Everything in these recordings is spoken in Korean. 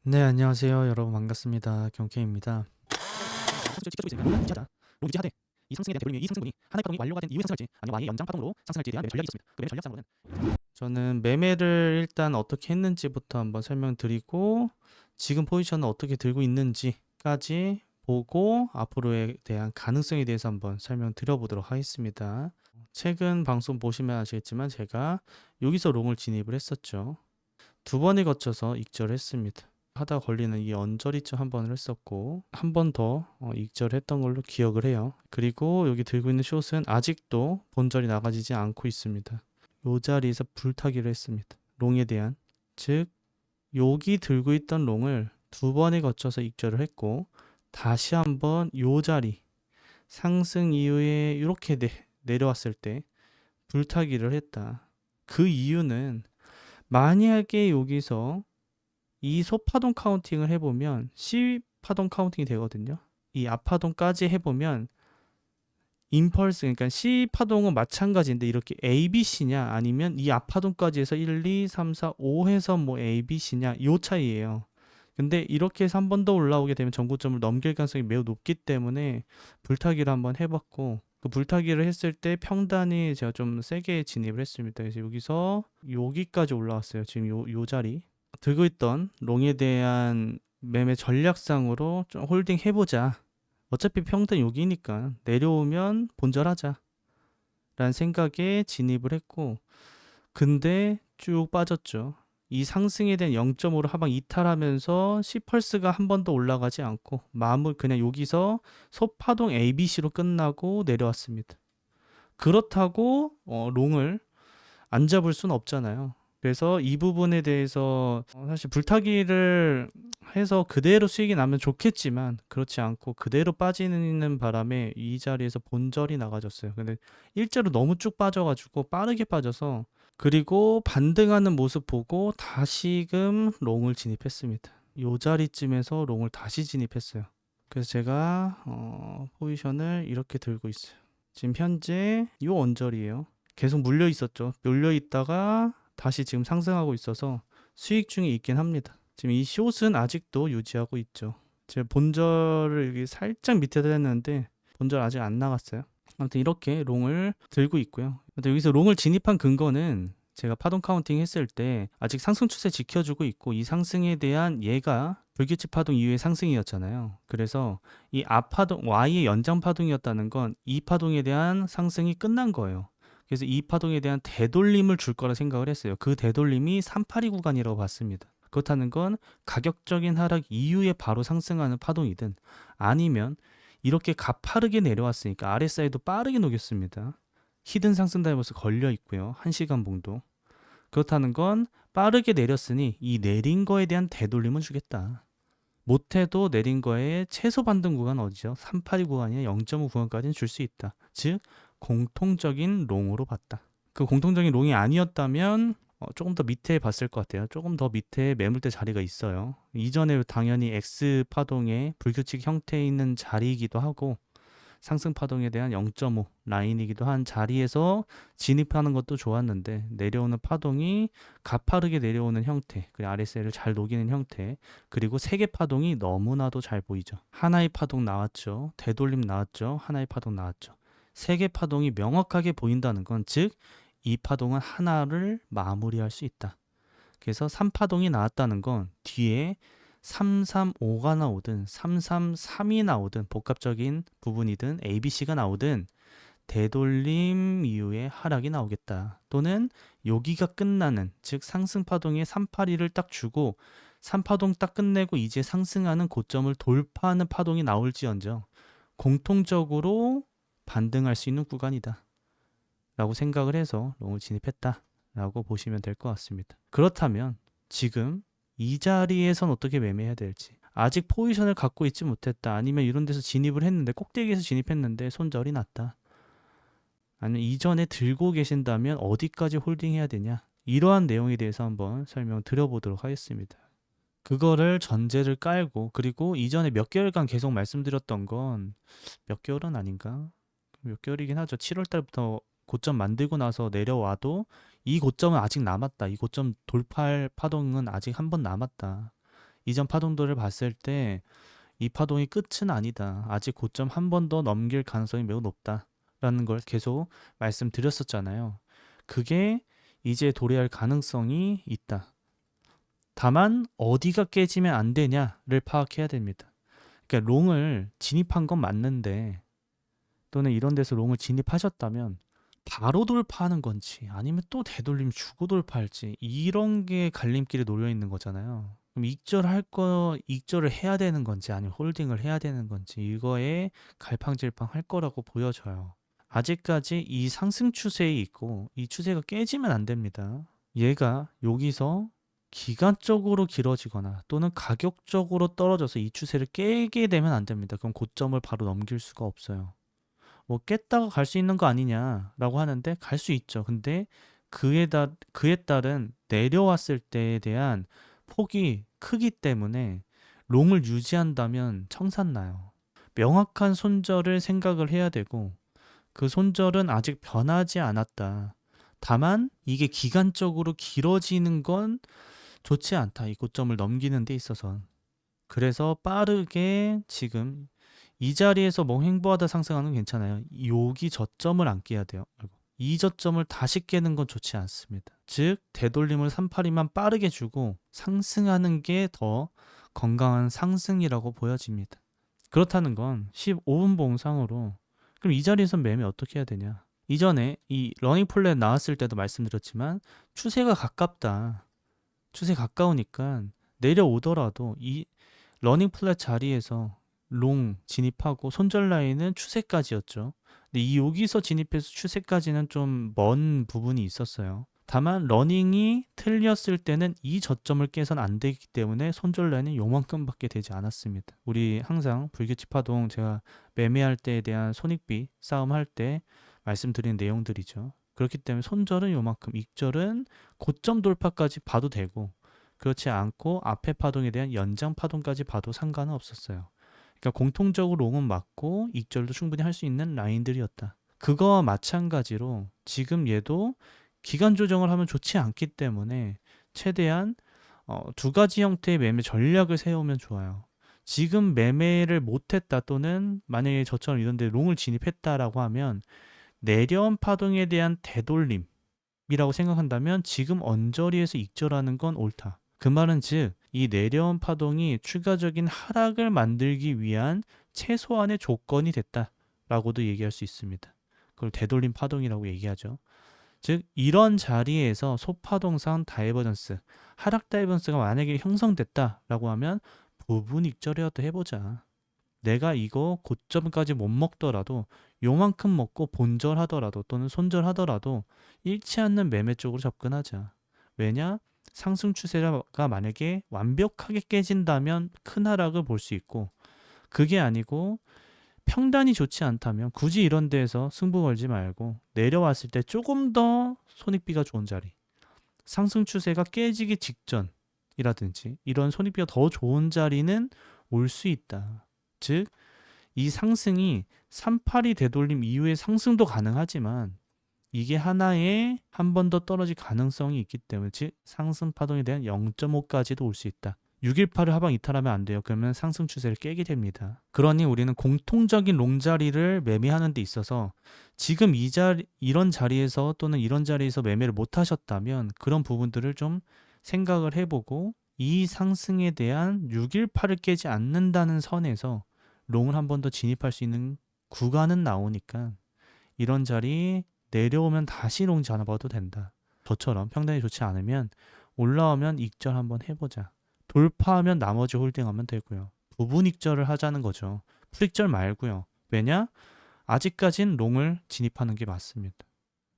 네, 안녕하세요. 여러분 반갑습니다. 경케입니다. 상승을 지켜주고 있으니까 유지하자. 로 유지하되 이 상승에 대한 되돌림이 이 상승분이 하나의 파동이 완료가 된 이후에 상승할지 아니면 Y의 연장 파동으로 상승할지에 대한 매매 전략이 있습니다. 그 매매 전략상으로는 저는 매매를 일단 어떻게 했는지부터 한번 설명드리고 지금 포지션을 어떻게 들고 있는지까지 보고 앞으로에 대한 가능성에 대해서 한번 설명드려 보도록 하겠습니다. 최근 방송 보시면 아시겠지만 제가 여기서 롱을 진입을 했었죠. 두 번에 거쳐서 익절을 했습니다. 하다 걸리는 이 언저리쯤 한 번을 했었고 한 번 더 익절했던 걸로 기억을 해요. 그리고 여기 들고 있는 숏은 아직도 본절이 나가지지 않고 있습니다. 요 자리에서 불타기를 했습니다. 롱에 대한, 즉 여기 들고 있던 롱을 두 번에 거쳐서 익절을 했고 다시 한번 요 자리 상승 이후에 이렇게 내려왔을 때 불타기를 했다. 그 이유는 만약에 여기서 이 소파동 카운팅을 해보면 C 파동 카운팅이 되거든요. 이 앞파동까지 해보면 임펄스, 그러니까 C 파동은 마찬가지인데 이렇게 ABC냐 아니면 이 앞파동까지 해서 1, 2, 3, 4, 5 해서 뭐 ABC냐 요 차이예요. 근데 이렇게 해서 한 번 더 올라오게 되면 전고점을 넘길 가능성이 매우 높기 때문에 불타기를 한번 해봤고 그 불타기를 했을 때 평단이 제가 좀 세게 진입을 했습니다. 그래서 여기서 여기까지 올라왔어요. 지금 요 자리 들고 있던 롱에 대한 매매 전략상으로 좀 홀딩 해보자. 어차피 평단 여기니까 내려오면 본절하자 라는 생각에 진입을 했고 근데 쭉 빠졌죠. 이 상승에 대한 0.5로 하방 이탈하면서 C펄스가 한 번 더 올라가지 않고 그냥 여기서 소파동 ABC로 끝나고 내려왔습니다. 그렇다고 롱을 안 잡을 수는 없잖아요. 그래서 이 부분에 대해서 사실 불타기를 해서 그대로 수익이 나면 좋겠지만 그렇지 않고 그대로 빠지는 바람에 이 자리에서 본절이 나가졌어요. 근데 일자로 너무 쭉 빠져가지고 빠르게 빠져서 그리고 반등하는 모습 보고 다시금 롱을 진입했습니다. 이 자리쯤에서 롱을 다시 진입했어요. 그래서 제가 포지션을 이렇게 들고 있어요. 지금 현재 이 언저리예요. 계속 물려 있었죠. 물려 있다가 다시 지금 상승하고 있어서 수익 중에 있긴 합니다. 지금 이 숏은 아직도 유지하고 있죠. 제가 본절을 여기 살짝 밑에다 했는데 본절 아직 안 나갔어요. 아무튼 이렇게 롱을 들고 있고요. 근데 여기서 롱을 진입한 근거는 제가 파동 카운팅 했을 때 아직 상승 추세 지켜주고 있고 이 상승에 대한 얘가 불규칙 파동 이후의 상승이었잖아요. 그래서 이 앞파동 Y의 연장 파동이었다는 건 이 파동에 대한 상승이 끝난 거예요. 그래서 이 파동에 대한 되돌림을 줄 거라 생각을 했어요. 그 되돌림이 382 구간이라고 봤습니다. 그렇다는 건 가격적인 하락 이후에 바로 상승하는 파동이든 아니면 이렇게 가파르게 내려왔으니까 RSI도 빠르게 녹였습니다. 히든 상승 다이버스 걸려 있고요. 1시간 봉도. 그렇다는 건 빠르게 내렸으니 이 내린 거에 대한 되돌림은 주겠다. 못해도 내린 거에 최소 반등 구간 어디죠? 382 구간이나 0.5 구간까지는 줄 수 있다. 즉 공통적인 롱으로 봤다. 그 공통적인 롱이 아니었다면 조금 더 밑에 봤을 것 같아요. 조금 더 밑에 매물대 자리가 있어요. 이전에 당연히 X 파동의 불규칙 형태에 있는 자리이기도 하고 상승 파동에 대한 0.5 라인이기도 한 자리에서 진입하는 것도 좋았는데 내려오는 파동이 가파르게 내려오는 형태, 그리고 RSI를 잘 녹이는 형태, 그리고 세개 파동이 너무나도 잘 보이죠. 하나의 파동 나왔죠. 되돌림 나왔죠. 하나의 파동 나왔죠. 세 개 파동이 명확하게 보인다는 건 즉 이 파동은 하나를 마무리할 수 있다. 그래서 3파동이 나왔다는 건 뒤에 335가 나오든 333이 나오든 복합적인 부분이든 ABC가 나오든 되돌림 이후에 하락이 나오겠다. 또는 여기가 끝나는 즉 상승파동의 382를 딱 주고 3파동 딱 끝내고 이제 상승하는 고점을 돌파하는 파동이 나올지언정 공통적으로 반등할 수 있는 구간이다. 라고 생각을 해서 롱을 진입했다. 라고 보시면 될 것 같습니다. 그렇다면 지금 이 자리에선 어떻게 매매해야 될지 아직 포지션을 갖고 있지 못했다. 아니면 이런 데서 진입을 했는데 꼭대기에서 진입했는데 손절이 났다. 아니면 이전에 들고 계신다면 어디까지 홀딩해야 되냐. 이러한 내용에 대해서 한번 설명 드려보도록 하겠습니다. 그거를 전제를 깔고 그리고 이전에 몇 개월간 계속 말씀드렸던 건 몇 개월은 아닌가? 몇 개월이긴 하죠. 7월 달부터 고점 만들고 나서 내려와도 이 고점은 아직 남았다. 이 고점 돌파할 파동은 아직 한 번 남았다. 이전 파동도를 봤을 때 이 파동이 끝은 아니다. 아직 고점 한 번 더 넘길 가능성이 매우 높다라는 걸 계속 말씀드렸었잖아요. 그게 이제 도래할 가능성이 있다. 다만 어디가 깨지면 안 되냐를 파악해야 됩니다. 그러니까 롱을 진입한 건 맞는데, 또는 이런 데서 롱을 진입하셨다면 바로 돌파하는 건지 아니면 또 되돌림 주고 돌파할지, 이런 게 갈림길에 놓여 있는 거잖아요. 그럼 익절을 해야 되는 건지 아니면 홀딩을 해야 되는 건지, 이거에 갈팡질팡 할 거라고 보여져요. 아직까지 이 상승 추세에 있고 이 추세가 깨지면 안 됩니다. 얘가 여기서 기간적으로 길어지거나 또는 가격적으로 떨어져서 이 추세를 깨게 되면 안 됩니다. 그럼 고점을 바로 넘길 수가 없어요. 뭐 깼다가 갈 수 있는 거 아니냐라고 하는데, 갈 수 있죠. 근데 그에 따른 내려왔을 때에 대한 폭이 크기 때문에 롱을 유지한다면 청산나요. 명확한 손절을 생각을 해야 되고, 그 손절은 아직 변하지 않았다. 다만 이게 기간적으로 길어지는 건 좋지 않다. 이 고점을 넘기는 데 있어서. 그래서 빠르게 지금 이 자리에서 뭐 횡보하다 상승하는 건 괜찮아요. 여기 저점을 안 깨야 돼요. 이 저점을 다시 깨는 건 좋지 않습니다. 즉 되돌림을 382만 빠르게 주고 상승하는 게 더 건강한 상승이라고 보여집니다. 그렇다는 건 15분 봉상으로, 그럼 이 자리에서 매매 어떻게 해야 되냐? 이전에 이 러닝 플랫 나왔을 때도 말씀드렸지만 추세가 가깝다. 추세 가까우니까 내려오더라도 이 러닝 플랫 자리에서 롱 진입하고 손절 라인은 추세까지였죠. 근데 이 여기서 진입해서 추세까지는 좀 먼 부분이 있었어요. 다만 러닝이 틀렸을 때는 이 저점을 깨선 안 되기 때문에 손절 라인은 요만큼밖에 되지 않았습니다. 우리 항상 불규칙 파동, 제가 매매할 때에 대한 손익비 싸움할 때 말씀드린 내용들이죠. 그렇기 때문에 손절은 요만큼, 익절은 고점 돌파까지 봐도 되고, 그렇지 않고 앞에 파동에 대한 연장 파동까지 봐도 상관은 없었어요. 그러니까 공통적으로 롱은 맞고 익절도 충분히 할 수 있는 라인들이었다. 그거와 마찬가지로 지금 얘도 기간 조정을 하면 좋지 않기 때문에 최대한 두 가지 형태의 매매 전략을 세우면 좋아요. 지금 매매를 못했다, 또는 만약에 저처럼 이런데 롱을 진입했다라고 하면 내려온 파동에 대한 되돌림이라고 생각한다면 지금 언저리에서 익절하는 건 옳다. 그 말은 즉 이 내려온 파동이 추가적인 하락을 만들기 위한 최소한의 조건이 됐다라고도 얘기할 수 있습니다. 그걸 되돌림 파동이라고 얘기하죠. 즉 이런 자리에서 소파동상 다이버전스, 하락 다이버전스가 만약에 형성됐다라고 하면 부분 익절이라도 해보자. 내가 이거 고점까지 못 먹더라도 요만큼 먹고 본절하더라도 또는 손절하더라도 잃지 않는 매매 쪽으로 접근하자. 왜냐? 상승 추세가 만약에 완벽하게 깨진다면 큰 하락을 볼 수 있고, 그게 아니고 평단이 좋지 않다면 굳이 이런 데에서 승부 걸지 말고 내려왔을 때 조금 더 손익비가 좋은 자리, 상승 추세가 깨지기 직전이라든지 이런 손익비가 더 좋은 자리는 올 수 있다. 즉 이 상승이 382 되돌림 이후에 상승도 가능하지만 이게 하나의 한 번 더 떨어질 가능성이 있기 때문에, 즉 상승 파동에 대한 0.5까지도 올 수 있다. 618을 하방 이탈하면 안 돼요. 그러면 상승 추세를 깨게 됩니다. 그러니 우리는 공통적인 롱 자리를 매매하는 데 있어서 지금 이런 자리에서 또는 이런 자리에서 매매를 못 하셨다면 그런 부분들을 좀 생각을 해보고, 이 상승에 대한 618을 깨지 않는다는 선에서 롱을 한 번 더 진입할 수 있는 구간은 나오니까 이런 자리 내려오면 다시 롱 잡아도 된다. 저처럼 평단이 좋지 않으면 올라오면 익절 한번 해보자. 돌파하면 나머지 홀딩하면 되고요. 부분 익절을 하자는 거죠. 풀익절 말고요. 왜냐? 아직까진 롱을 진입하는 게 맞습니다.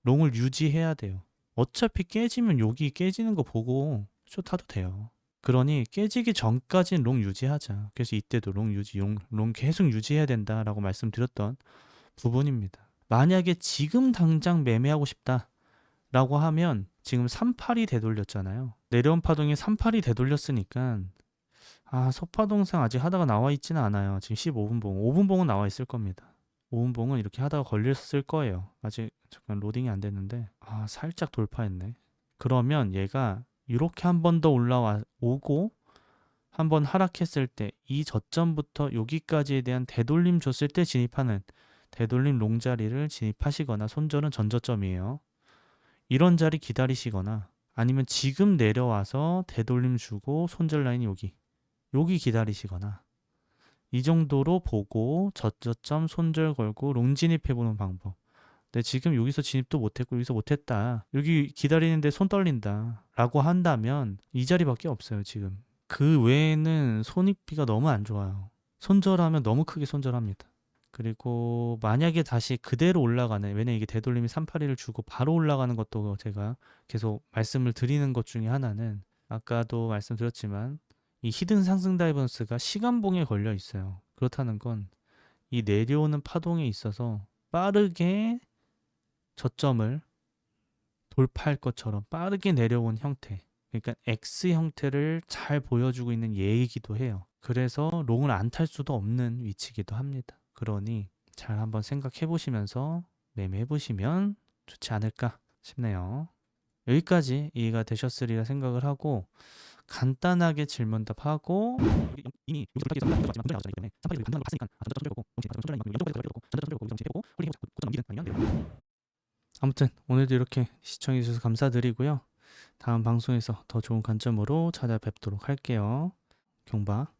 롱을 유지해야 돼요. 어차피 깨지면 여기 깨지는 거 보고 숏하도 돼요. 그러니 깨지기 전까지는 롱 유지하자. 그래서 이때도 롱 유지, 롱 계속 유지해야 된다라고 말씀드렸던 부분입니다. 만약에 지금 당장 매매하고 싶다라고 하면 지금 38이 되돌렸잖아요. 내려온 파동이 38이 되돌렸으니까 소파동상 아직 하다가 나와 있지는 않아요. 지금 15분 봉, 5분 봉은 나와 있을 겁니다. 5분 봉은 이렇게 하다가 걸렸을 거예요. 아직 잠깐 로딩이 안 됐는데 살짝 돌파했네. 그러면 얘가 이렇게 한 번 더 올라와 오고 한번 하락했을 때 이 저점부터 여기까지에 대한 되돌림 줬을 때 진입하는 되돌림 롱 자리를 진입하시거나 손절은 전저점이에요. 이런 자리 기다리시거나 아니면 지금 내려와서 되돌림 주고 손절 라인이 여기 기다리시거나 이 정도로 보고 저점 손절 걸고 롱 진입해보는 방법. 근데 지금 여기서 진입도 못했고 여기서 못했다. 여기 기다리는데 손 떨린다. 라고 한다면 이 자리밖에 없어요 지금. 그 외에는 손익비가 너무 안 좋아요. 손절하면 너무 크게 손절합니다. 그리고 만약에 다시 그대로 올라가는, 왜냐 이게 되돌림이 381을 주고 바로 올라가는 것도 제가 계속 말씀을 드리는 것 중에 하나는 아까도 말씀드렸지만 이 히든 상승 다이버스가 시간봉에 걸려 있어요. 그렇다는 건 이 내려오는 파동에 있어서 빠르게 저점을 돌파할 것처럼 빠르게 내려온 형태, 그러니까 X 형태를 잘 보여주고 있는 예이기도 해요. 그래서 롱을 안 탈 수도 없는 위치이기도 합니다. 그러니 잘 한번 생각해 보시면서 매매해 보시면 좋지 않을까 싶네요. 여기까지 이해가 되셨으리라 생각을 하고 간단하게 질문답하고 이미 여기서 돌파기에서 올라갔지만 손절 나왔잖아요. 때문에 381을 감당한 거 봤으니까 전자 손절하고 손절 라인 연결까지 걸고 전자 손절하고 여기서 진입해보고 홀링 해보자. 고점 넘기든 아니면 내려. 아무튼 오늘도 이렇게 시청해 주셔서 감사드리고요. 다음 방송에서 더 좋은 관점으로 찾아뵙도록 할게요. 경바.